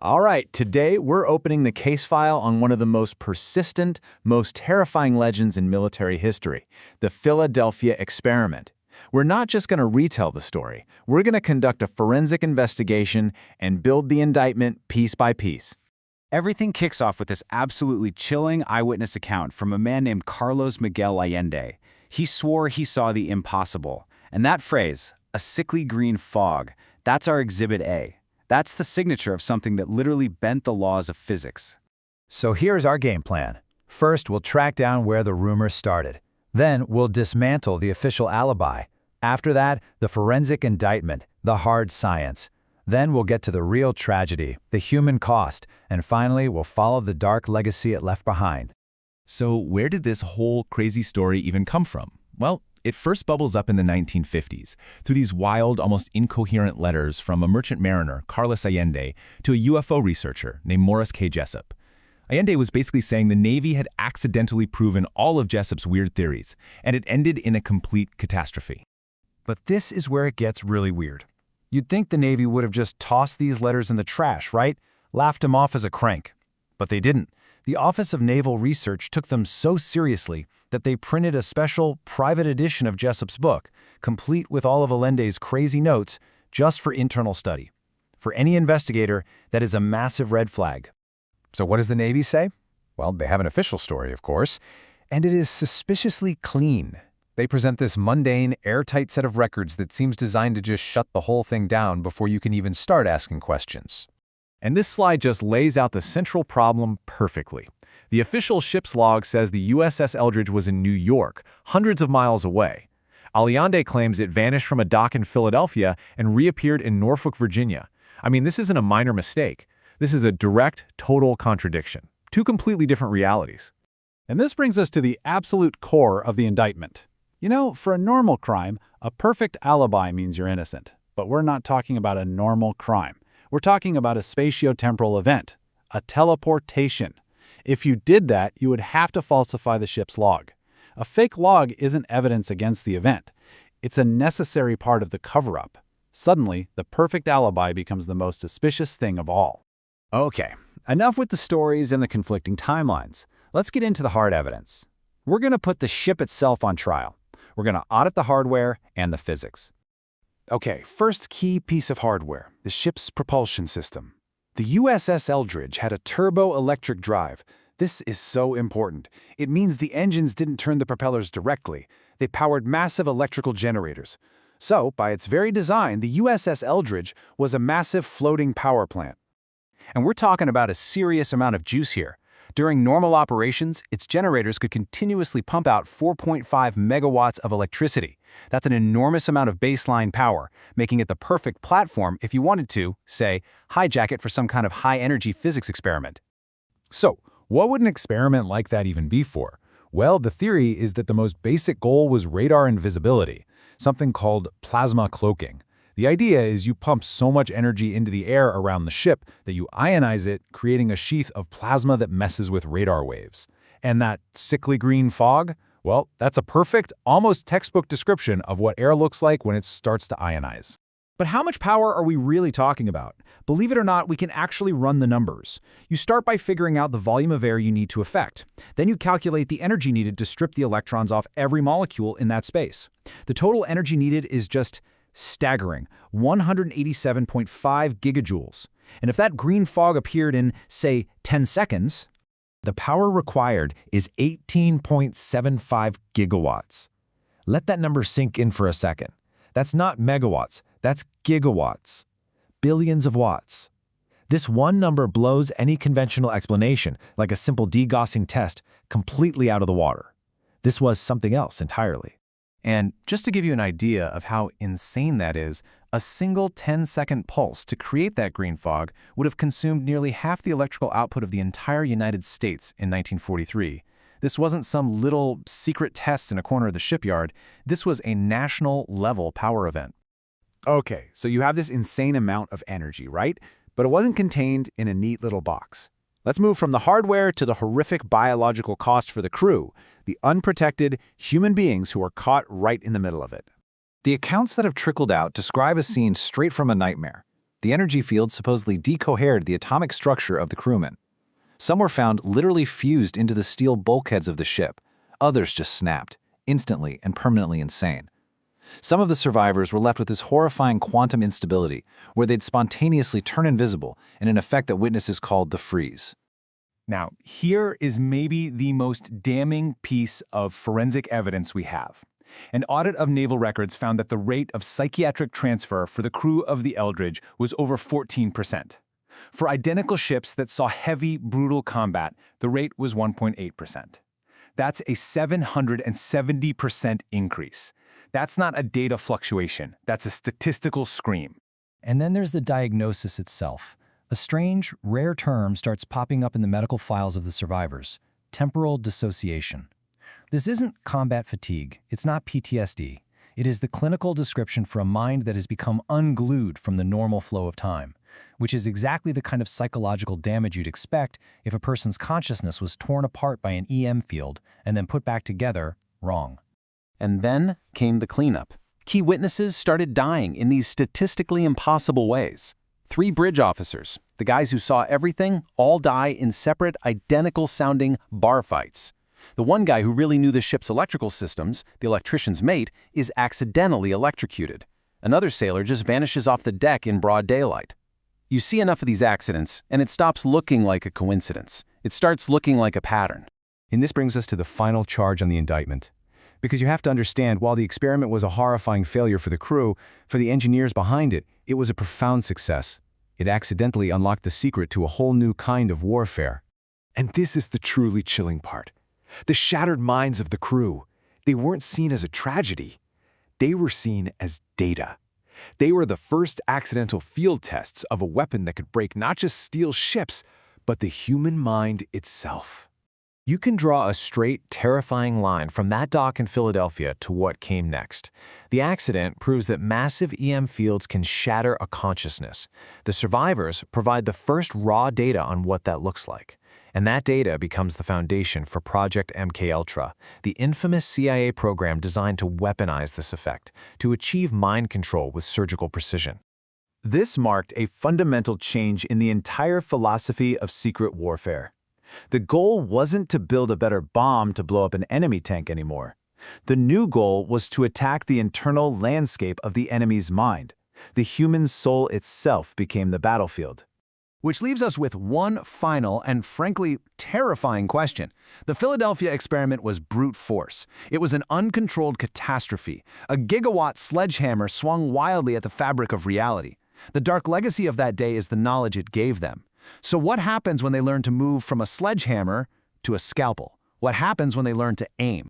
All right, today we're opening the case file on one of the most persistent, most terrifying legends in military history, the Philadelphia experiment. We're not just going to retell the story, we're going to conduct a forensic investigation and build the indictment piece by piece. Everything kicks off with this absolutely chilling eyewitness account from a man named Carlos Miguel Allende. He swore he saw the impossible. And that phrase, a sickly green fog, that's our Exhibit A. That's the signature of something that literally bent the laws of physics. So here's our game plan. First, we'll track down where the rumors started. Then, we'll dismantle the official alibi. After that, the forensic indictment, the hard science. Then we'll get to the real tragedy, the human cost, and finally, we'll follow the dark legacy it left behind. So where did this whole crazy story even come from? Well, it first bubbles up in the 1950s through these wild, almost incoherent letters from a merchant mariner, Carlos Allende, to a UFO researcher named Morris K. Jessup. Allende was basically saying the Navy had accidentally proven all of Jessup's weird theories, and it ended in a complete catastrophe. But this is where it gets really weird. You'd think the Navy would have just tossed these letters in the trash, right? Laughed him off as a crank. But they didn't. The Office of Naval Research took them so seriously that they printed a special private edition of Jessup's book, complete with all of Allende's crazy notes, just for internal study. For any investigator, that is a massive red flag. So what does the Navy say? Well, they have an official story, of course, and it is suspiciously clean. They present this mundane, airtight set of records that seems designed to just shut the whole thing down before you can even start asking questions. And this slide just lays out the central problem perfectly. The official ship's log says the USS Eldridge was in New York, hundreds of miles away. Allende claims it vanished from a dock in Philadelphia and reappeared in Norfolk, Virginia. I mean, this isn't a minor mistake. This is a direct, total contradiction. Two completely different realities. And this brings us to the absolute core of the indictment. You know, for a normal crime, a perfect alibi means you're innocent. But we're not talking about a normal crime. We're talking about a spatio-temporal event, a teleportation. If you did that, you would have to falsify the ship's log. A fake log isn't evidence against the event. It's a necessary part of the cover-up. Suddenly, the perfect alibi becomes the most suspicious thing of all. Okay, enough with the stories and the conflicting timelines. Let's get into the hard evidence. We're going to put the ship itself on trial. We're going to audit the hardware and the physics. Okay, first key piece of hardware, the ship's propulsion system. The USS Eldridge had a turbo-electric drive. This is so important. It means the engines didn't turn the propellers directly. They powered massive electrical generators. So, by its very design, the USS Eldridge was a massive floating power plant. And we're talking about a serious amount of juice here. During normal operations, its generators could continuously pump out 4.5 megawatts of electricity. That's an enormous amount of baseline power, making it the perfect platform if you wanted to, say, hijack it for some kind of high-energy physics experiment. So, what would an experiment like that even be for? Well, the theory is that the most basic goal was radar invisibility, something called plasma cloaking. The idea is you pump so much energy into the air around the ship that you ionize it, creating a sheath of plasma that messes with radar waves. And that sickly green fog? Well, that's a perfect, almost textbook description of what air looks like when it starts to ionize. But how much power are we really talking about? Believe it or not, we can actually run the numbers. You start by figuring out the volume of air you need to affect. Then you calculate the energy needed to strip the electrons off every molecule in that space. The total energy needed is just staggering, 187.5 gigajoules. And if that green fog appeared in, say, 10 seconds, the power required is 18.75 gigawatts. Let that number sink in for a second. That's not megawatts, that's gigawatts. Billions of watts. This one number blows any conventional explanation, like a simple degaussing test, completely out of the water. This was something else entirely. And just to give you an idea of how insane that is, a single 10-second pulse to create that green fog would have consumed nearly half the electrical output of the entire United States in 1943. This wasn't some little secret test in a corner of the shipyard. This was a national-level power event. Okay, so you have this insane amount of energy, right? But it wasn't contained in a neat little box. Let's move from the hardware to the horrific biological cost for the crew, the unprotected human beings who are caught right in the middle of it. The accounts that have trickled out describe a scene straight from a nightmare. The energy field supposedly decohered the atomic structure of the crewmen. Some were found literally fused into the steel bulkheads of the ship. Others just snapped, instantly and permanently insane. Some of the survivors were left with this horrifying quantum instability, where they'd spontaneously turn invisible in an effect that witnesses called the freeze. Now, here is maybe the most damning piece of forensic evidence we have. An audit of naval records found that the rate of psychiatric transfer for the crew of the Eldridge was over 14%. For identical ships that saw heavy, brutal combat, the rate was 1.8%. That's a 770% increase. That's not a data fluctuation. That's a statistical scream. And then there's the diagnosis itself. A strange, rare term starts popping up in the medical files of the survivors: temporal dissociation. This isn't combat fatigue. It's not PTSD. It is the clinical description for a mind that has become unglued from the normal flow of time, which is exactly the kind of psychological damage you'd expect if a person's consciousness was torn apart by an EM field and then put back together wrong. And then came the cleanup. Key witnesses started dying in these statistically impossible ways. 3 bridge officers, the guys who saw everything, all die in separate, identical-sounding bar fights. The one guy who really knew the ship's electrical systems, the electrician's mate, is accidentally electrocuted. Another sailor just vanishes off the deck in broad daylight. You see enough of these accidents, and it stops looking like a coincidence. It starts looking like a pattern. And this brings us to the final charge on the indictment. Because you have to understand, while the experiment was a horrifying failure for the crew, for the engineers behind it, it was a profound success. It accidentally unlocked the secret to a whole new kind of warfare. And this is the truly chilling part. The shattered minds of the crew. They weren't seen as a tragedy. They were seen as data. They were the first accidental field tests of a weapon that could break not just steel ships, but the human mind itself. You can draw a straight, terrifying line from that dock in Philadelphia to what came next. The accident proves that massive EM fields can shatter a consciousness. The survivors provide the first raw data on what that looks like. And that data becomes the foundation for Project MKUltra, the infamous CIA program designed to weaponize this effect, to achieve mind control with surgical precision. This marked a fundamental change in the entire philosophy of secret warfare. The goal wasn't to build a better bomb to blow up an enemy tank anymore. The new goal was to attack the internal landscape of the enemy's mind. The human soul itself became the battlefield. Which leaves us with one final and frankly terrifying question. The Philadelphia experiment was brute force. It was an uncontrolled catastrophe. A gigawatt sledgehammer swung wildly at the fabric of reality. The dark legacy of that day is the knowledge it gave them. So what happens when they learn to move from a sledgehammer to a scalpel? What happens when they learn to aim?